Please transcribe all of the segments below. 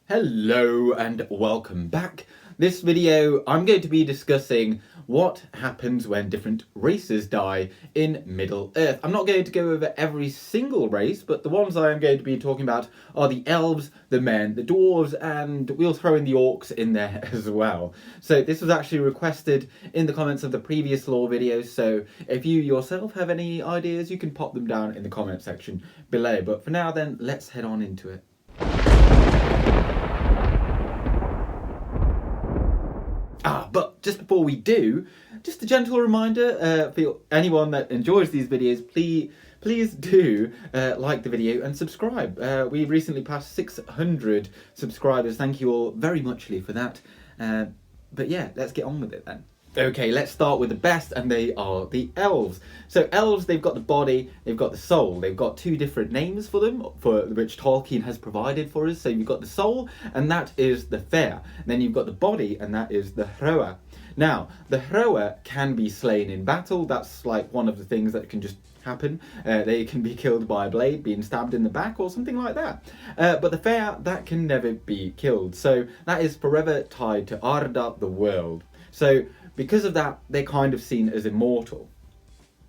Hello and welcome back. This video I'm going to be discussing what happens when different races die in Middle Earth. I'm not going to go over every single race, but the ones I am going to be talking about are the elves, the men, the dwarves, and we'll throw in the orcs in there as well. So this was actually requested in the comments of the previous lore videos, so if you yourself have any ideas you can pop them down in the comment section below. But for now then, let's head on into it. But just before we do, just a gentle reminder for anyone that enjoys these videos, please do like the video and subscribe. We recently passed 600 subscribers. Thank you all very muchly for that. But yeah, let's get on with it then. Okay, let's start with the best, and they are the elves. So elves, they've got the body, they've got the soul. They've got two different names for them, for which Tolkien has provided for us. So you've got the soul, and that is the fair. And then you've got the body, and that is the hröa. Now, the hröa can be slain in battle. That's like one of the things that can just happen. They can be killed by a blade, being stabbed in the back or something like that. But the fair, that can never be killed. So that is forever tied to Arda, the world. So because of that, they're kind of seen as immortal.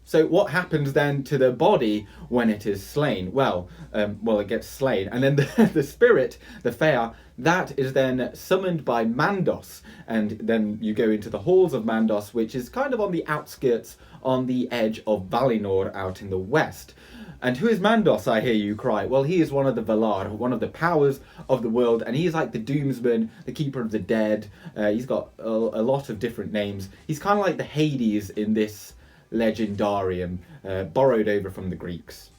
So what happens then to the body when it is slain? Well, it gets slain, and then the spirit, the fair, that is then summoned by Mandos, and then you go into the Halls of Mandos, which is kind of on the outskirts, on the edge of Valinor, out in the west. And who is Mandos, I hear you cry? Well, he is one of the Valar, one of the powers of the world, and he's like the doomsman, the keeper of the dead. He's got a lot of different names. He's kind of like the Hades in this legendarium, borrowed over from the Greeks.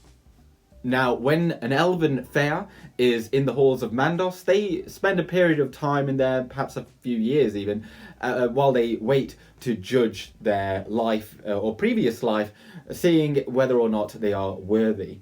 Now, when an elven fair is in the Halls of Mandos, they spend a period of time in there, perhaps a few years even, while they wait to judge their life or previous life, seeing whether or not they are worthy.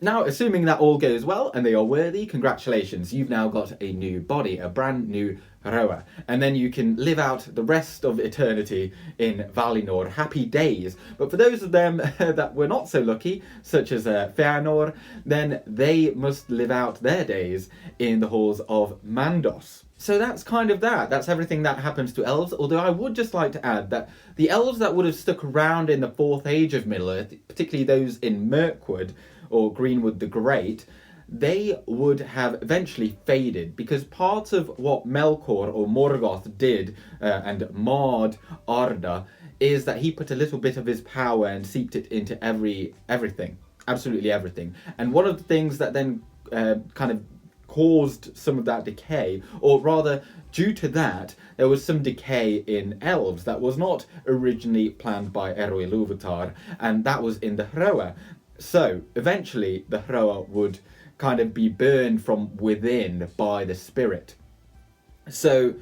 Now, assuming that all goes well and they are worthy, congratulations, you've now got a new body, a brand new hröa, and then you can live out the rest of eternity in Valinor, happy days. But for those of them that were not so lucky, such as Fëanor, then they must live out their days in the Halls of Mandos. So that's kind of that. That's everything that happens to elves, although I would just like to add that the elves that would have stuck around in the Fourth Age of Middle-earth, particularly those in Mirkwood, or Greenwood the Great, they would have eventually faded, because part of what Melkor or Morgoth did and marred Arda is that he put a little bit of his power and seeped it into everything, absolutely everything. And one of the things that then kind of caused some of that decay, or rather due to that, there was some decay in elves that was not originally planned by Gift of Ilúvatar, and that was in the hröa. So eventually the hröa would kind of be burned from within by the spirit. So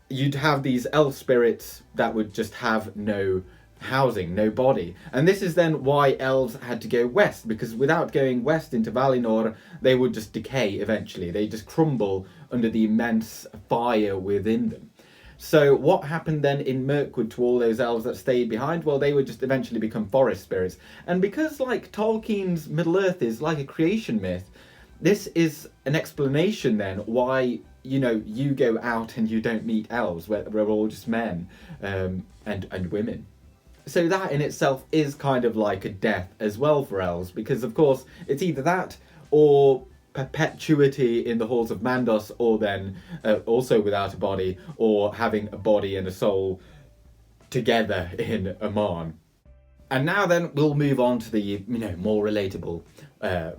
you'd have these elf spirits that would just have no housing, no body. And this is then why elves had to go west, because without going west into Valinor, they would just decay eventually. They just crumble under the immense fire within them. So what happened then in Mirkwood to all those elves that stayed behind? Well, they would just eventually become forest spirits. And because like Tolkien's Middle-earth is like a creation myth, this is an explanation then why, you know, you go out and you don't meet elves, we're all just men and women. So that in itself is kind of like a death as well for elves, because of course it's either that or perpetuity in the Halls of Mandos, or then also without a body, or having a body and a soul together in Aman. And now then we'll move on to the more relatable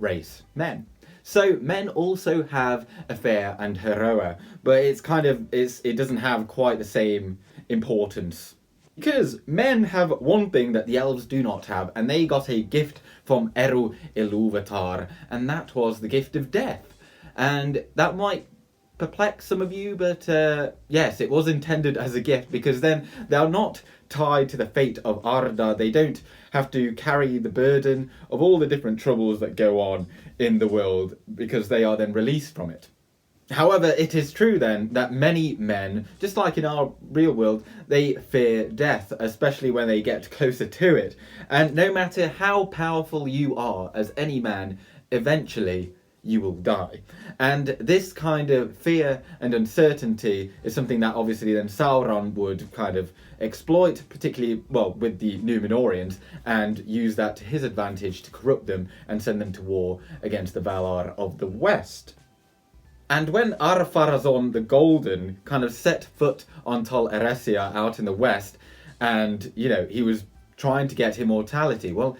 race, men. So men also have a fair and hröa, but it doesn't have quite the same importance. Because men have one thing that the elves do not have, and they got a gift from Gift of Ilúvatar, and that was the gift of death. And that might perplex some of you, but yes, it was intended as a gift, because then they are not tied to the fate of Arda. They don't have to carry the burden of all the different troubles that go on in the world, because they are then released from it. However, it is true then that many men, just like in our real world, they fear death, especially when they get closer to it. And no matter how powerful you are as any man, eventually you will die. And this kind of fear and uncertainty is something that obviously then Sauron would kind of exploit, particularly, well, with the Númenóreans, and use that to his advantage to corrupt them and send them to war against the Valar of the West. And when Ar-Pharazôn the Golden kind of set foot on Tol Eressëa out in the west, and, you know, he was trying to get immortality, well,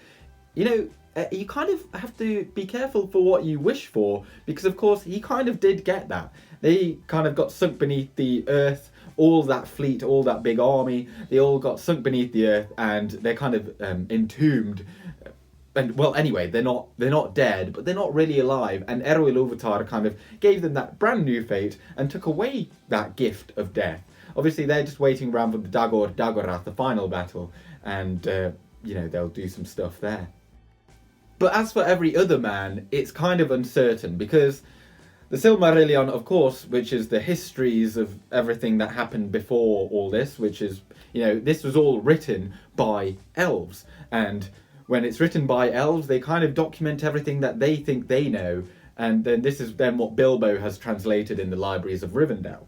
you know, you kind of have to be careful for what you wish for, because of course he kind of did get that. They kind of got sunk beneath the earth, all that fleet, all that big army, they all got sunk beneath the earth, and they're kind of entombed. And well, anyway, they're not dead, but they're not really alive. And hröa Ilúvatar kind of gave them that brand new fate and took away that gift of death. Obviously, they're just waiting around for the Dagorrath, the final battle, and you know, they'll do some stuff there. But as for every other man, it's kind of uncertain, because the Silmarillion, of course, which is the histories of everything that happened before all this, which is, you know, this was all written by elves, and when it's written by elves, they kind of document everything that they think they know, and then this is then what Bilbo has translated in the libraries of Rivendell.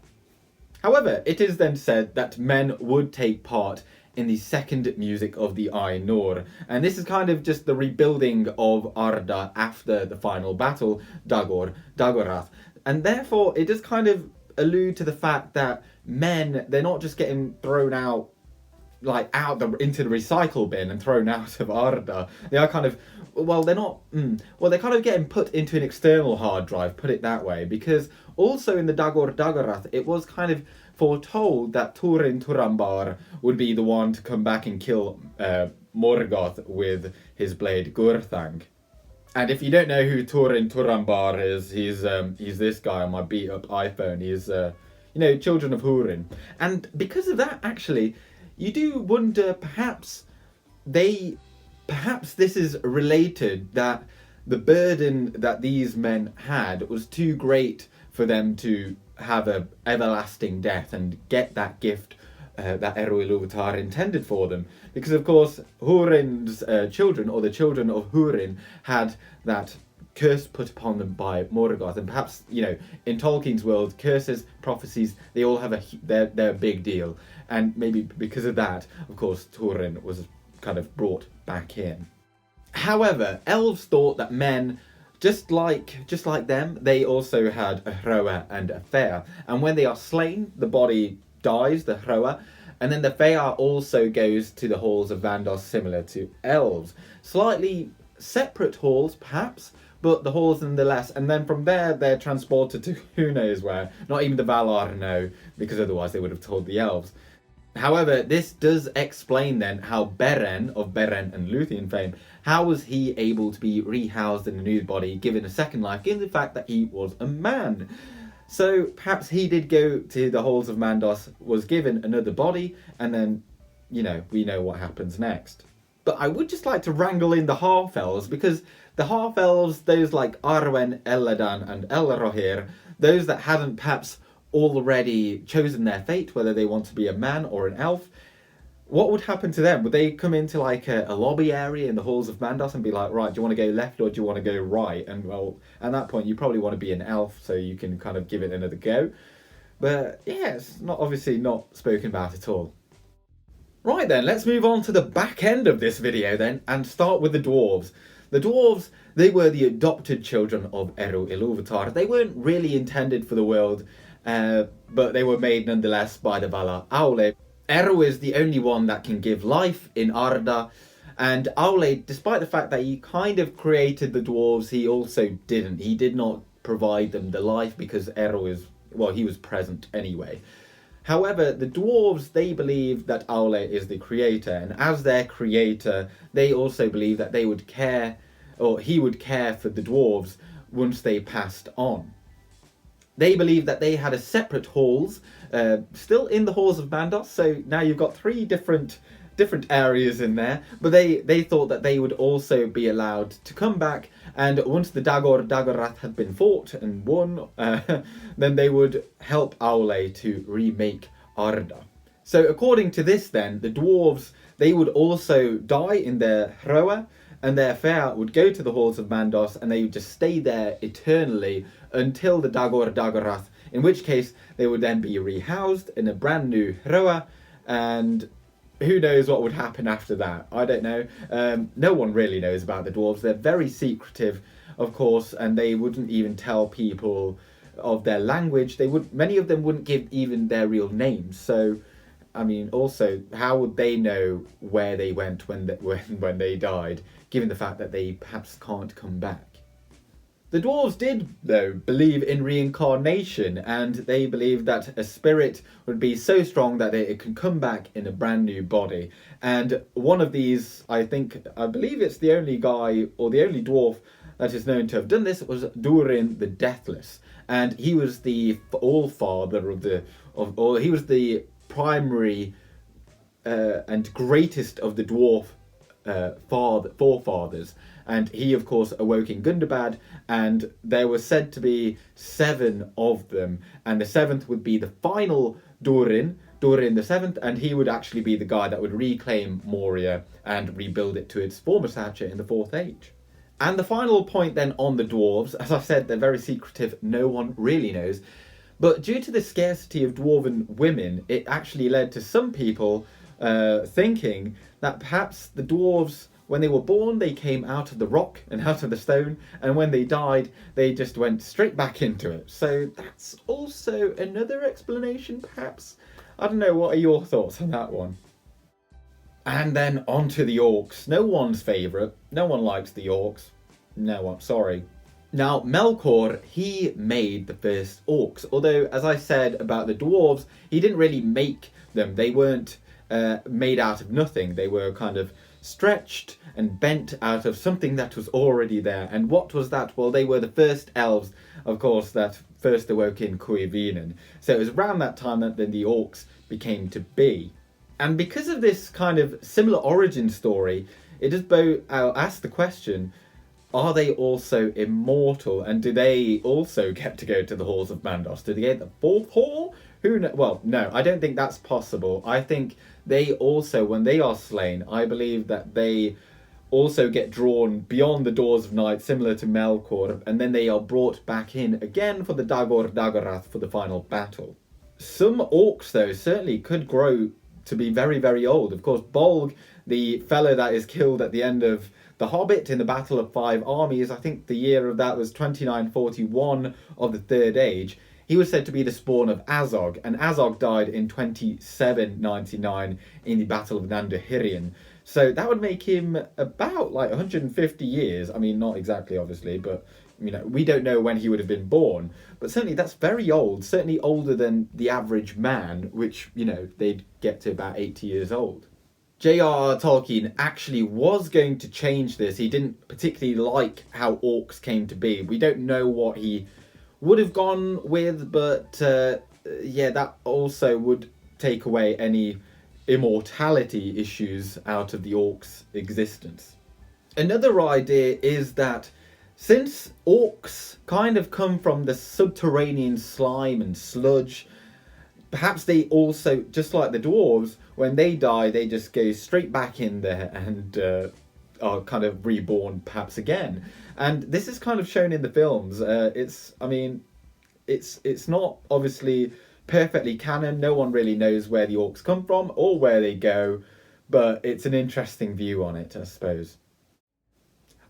However, it is then said that men would take part in the second music of the Ainur, and this is kind of just the rebuilding of Arda after the final battle, Dagorrath, and therefore it does kind of allude to the fact that men, they're not just getting thrown out into the recycle bin and thrown out of Arda. They are kind of, well, they're not, they're kind of getting put into an external hard drive, put it that way, because also in the Dagorrath, it was kind of foretold that Turin Turambar would be the one to come back and kill Morgoth with his blade Gurthang. And if you don't know who Turin Turambar is, he's this guy on my beat up iPhone. He's, you know, Children of Húrin. And because of that, actually, you do wonder, perhaps this is related, that the burden that these men had was too great for them to have a everlasting death and get that gift that hröa Ilúvatar intended for them. Because of course Húrin's children, or the children of Húrin, had that curse put upon them by Morgoth, and perhaps, you know, in Tolkien's world, curses, prophecies, they all have they're a big deal, and maybe because of that, of course, Turin was kind of brought back in. However, elves thought that men, just like them, they also had a hröa and a fëa, and when they are slain, the body dies, the hröa, and then the fëa also goes to the Halls of Mandos, similar to elves. Slightly separate halls, perhaps, but the halls nonetheless, and then from there they're transported to who knows where. Not even the Valar know, because otherwise they would have told the elves. However, this does explain then how Beren, of Beren and Luthien fame, how was he able to be rehoused in a nude body, given a second life, given the fact that he was a man? So perhaps he did go to the Halls of Mandos, was given another body, and then, you know, we know what happens next. But I would just like to wrangle in the half-elves, because the half-elves, those like Arwen, Elladan and Elrohir, those that hadn't perhaps already chosen their fate, whether they want to be a man or an elf, what would happen to them? Would they come into like a lobby area in the Halls of Mandos and be like, right, do you want to go left or do you want to go right? And well, at that point you probably want to be an elf, so you can kind of give it another go. But yeah, it's obviously not spoken about at all. Right then, let's move on to the back end of this video then, and start with the dwarves. The dwarves, they were the adopted children of hröa Ilúvatar. They weren't really intended for the world, but they were made nonetheless by the Valar Aule. Eru is the only one that can give life in Arda, and Aule, despite the fact that he kind of created the dwarves, he also didn't. He did not provide them the life, because Eru is, well, he was present anyway. However, the dwarves, they believe that Aule is the creator, and as their creator, they also believe that they would care, or he would care for the dwarves once they passed on. They believe that they had a separate halls, still in the Halls of Mandos, so now you've got three different areas in there, but they thought that they would also be allowed to come back, and once the Dagorrath had been fought and won, then they would help Aule to remake Arda. So according to this then, the dwarves, they would also die in their hröa, and their fare would go to the Halls of Mandos, and they would just stay there eternally until the Dagor Dagorath, in which case they would then be rehoused in a brand new hröa, and who knows what would happen after that? I don't know. No one really knows about the dwarves. They're very secretive, of course, and they wouldn't even tell people of their language. Many of them wouldn't give even their real names. So, I mean, also, how would they know where they went when they died, given the fact that they perhaps can't come back? The dwarves did, though, believe in reincarnation, and they believed that a spirit would be so strong that it could come back in a brand new body. And one of these, I believe it's the only guy, or the only dwarf that is known to have done this, was Durin the Deathless. And he was the all-father he was the primary and greatest of the dwarf forefathers, and he of course awoke in Gundabad, and there were said to be 7 of them, and the 7th would be the final Durin the 7th, and he would actually be the guy that would reclaim Moria and rebuild it to its former stature in the 4th Age. And the final point then on the dwarves, as I said, they're very secretive, no one really knows, but due to the scarcity of dwarven women, it actually led to some people thinking that perhaps the dwarves, when they were born, they came out of the rock and out of the stone, and when they died, they just went straight back into it. So that's also another explanation, perhaps? I don't know, what are your thoughts on that one? And then on to the orcs. No one's favourite. No one likes the orcs. No one, sorry. Now, Melkor, he made the first orcs, although, as I said about the dwarves, he didn't really make them. They weren't made out of nothing. They were kind of stretched and bent out of something that was already there. And what was that? Well, they were the first elves, of course, that first awoke in Cuivinen. So it was around that time that then the orcs became to be. And because of this kind of similar origin story, it does ask the question, are they also immortal? And do they also get to go to the Halls of Mandos? Do they get the 4th hall? Who knows? Well, no, I don't think that's possible. I think they also, when they are slain, I believe that they also get drawn beyond the doors of night, similar to Melkor, and then they are brought back in again for the Dagor Dagorath for the final battle. Some orcs, though, certainly could grow to be very, very old. Of course, Bolg, the fellow that is killed at the end of The Hobbit in the Battle of 5 Armies, I think the year of that was 2941 of the Third Age. He was said to be the spawn of Azog, and Azog died in 2799 in the Battle of Nandahirion. So that would make him about like 150 years. I mean, not exactly, obviously, but you know, we don't know when he would have been born. But certainly that's very old, certainly older than the average man, which, you know, they'd get to about 80 years old. J.R.R. Tolkien actually was going to change this. He didn't particularly like how orcs came to be. We don't know what he would have gone with, but yeah, that also would take away any immortality issues out of the orcs' existence. Another idea is that since orcs kind of come from the subterranean slime and sludge, perhaps they also, just like the dwarves, when they die, they just go straight back in there and are kind of reborn perhaps again. And this is kind of shown in the films. It's not obviously perfectly canon. No one really knows where the orcs come from or where they go, but it's an interesting view on it, I suppose.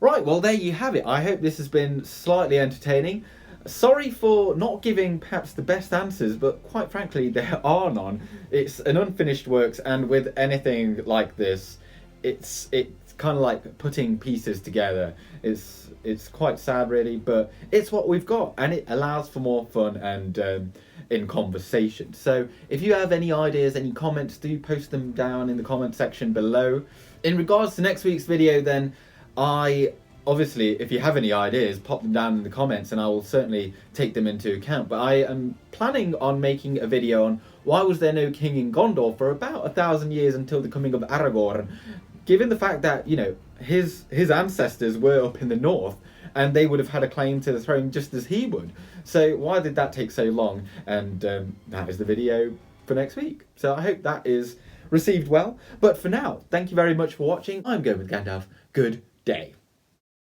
Right, well, there you have it. I hope this has been slightly entertaining. Sorry for not giving perhaps the best answers, but quite frankly, there are none. It's an unfinished works, and with anything like this, it's kind of like putting pieces together. It's quite sad, really, but it's what we've got, and it allows for more fun and in conversation. So if you have any ideas, any comments, do post them down in the comment section below. In regards to next week's video, then, obviously, if you have any ideas, pop them down in the comments and I will certainly take them into account. But I am planning on making a video on why was there no king in Gondor for about 1,000 years until the coming of Aragorn, given the fact that, you know, his ancestors were up in the north and they would have had a claim to the throne just as he would. So why did that take so long? And that is the video for next week. So I hope that is received well. But for now, thank you very much for watching. I'm going with Gandalf. Good day.